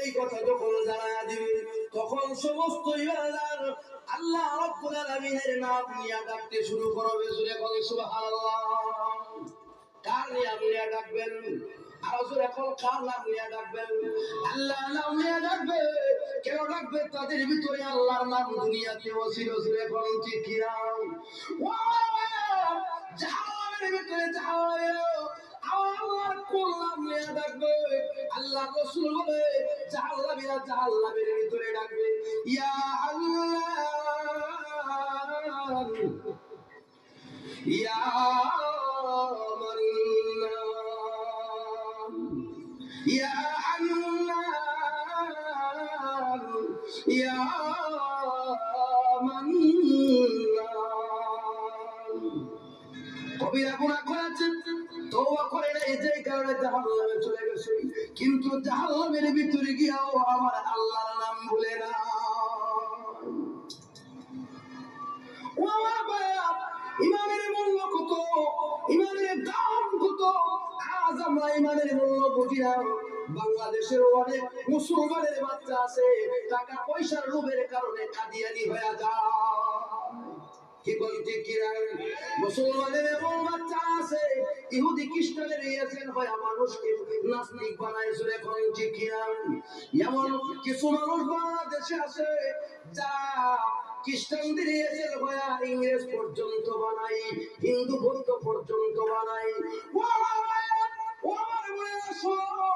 এই কথা যখন জানায়া দিবে তখন সমস্ত ইমানদার আল্লাহ রাব্বুল আলামিনের নাম নিয়ে ডাকতে শুরু করবে। জোরে বলো সুবহানাল্লাহ। কার নাম নিয়ে ডাকবেন? আরো জোরে এখন কার নাম নিয়ে ডাকবেন? আল্লাহ নাম নিয়ে ডাকবে। কেন ডাকবে? তাদের ভিতরে আল্লাহর নাম দুনিয়াতে ছিল। জোরে বলেন ঠিক কি না? জাহান্নামের ভিতরে আল্লাহর কোন নাম নিয়ে ডাকবে? আল্লাহ রাসূল বলে জাহান্নামীরা জাহান্নামের ভিতরে ডাকবে, ইয়া আল্লাহ ইয়া মান্নান ইয়া হান্নান ইয়া মান্নান। কবিরা গুনাহ করেছে, তওবা করে নাই, যে কারণে জাহান্নামে চলে গেছে, কিন্তু জাহান্নামের ভিতরে গিয়েও আমার আল্লাহর নাম ভুলে না। ও আমার বাপ, ইমানের মূল্য কত, ইমানের দাম কত, আজ আমরা ইমানের মূল্য বুঝি না। বাংলাদেশের অনেক মুসলমানের বাচ্চা আছে টাকা পয়সার লোভের কারণে কাদিয়ানি হয়ে যায়। কি বলতে কি মুসলমানের এমন বাচ্চা আছে ইহুদি খ্রিস্টানের এজেন্ট হয়ে মানুষকে নাস্তিক বানায়। জোরে কোন ঠিক কি এমন কিছু মানুষ বাংলাদেশে আছে যা খ্রিস্টানদের এজেন্ট হয়ে ইংরেজ পর্যন্ত বানাই, হিন্দু বৌদ্ধ পর্যন্ত বানাই। ও আমার ভাইরা, ও আমার বোনেরা, শোনো,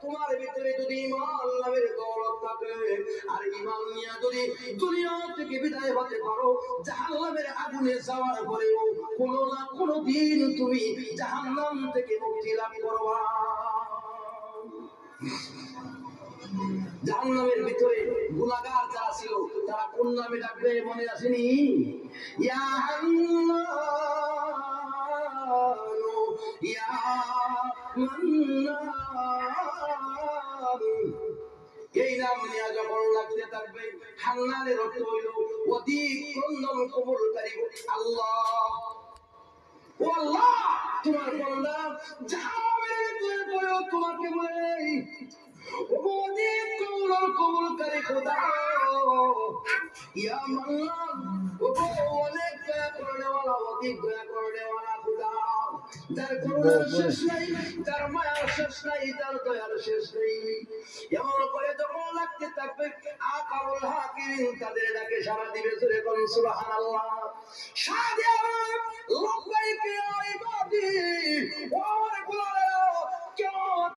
তোমার ভিতরে যদি ঈমান নামের দৌলত থাকে আর ঈমান নিয়ে যদি দুনিয়া থেকে বিদায় হতে পারো, জাহান্নামের আগুনে যাওয়ার পরেও কোনো না কোনো দিন তুমি জাহান্নাম থেকে মুক্তি লাভ করবা। জাহান্নামের ভিতরে গুনাহগার যারা ছিল তারা কোন নামে ডাকবে মনে আসেনি? ইয়া হান্নান ইয়া মান্নান। এই নাম নিয়ে যখন লাগতে থাকবে, হান্নানের অর্থ হইল অধিক ক্রন্দন কবুলকারী আল্লাহ। ও আল্লাহ, তোমার বান্দা জাহান্নামের ভিতরে পড়েও তোমাকে বলে অধিক ক্রন্দন কবুলকারী খোদা ইয়া মান্নান, অনেক দয়া করনেওয়ালা, অধিক দয়া করনেওয়ালা খোদা, যার করুণার শেষ নাই, যার মায়ার শেষ নাই, যার দয়ার শেষ নেই। এমন করে যখন লাগতে থাকবে আকারুল হাকিম তাদের ডাকে সাড়া দিবে। জোরে কোন সুবহানাল্লাহ। সাদিয়া লব্বাইক ইয়া ইবাদি, ও আমার গোলামেরা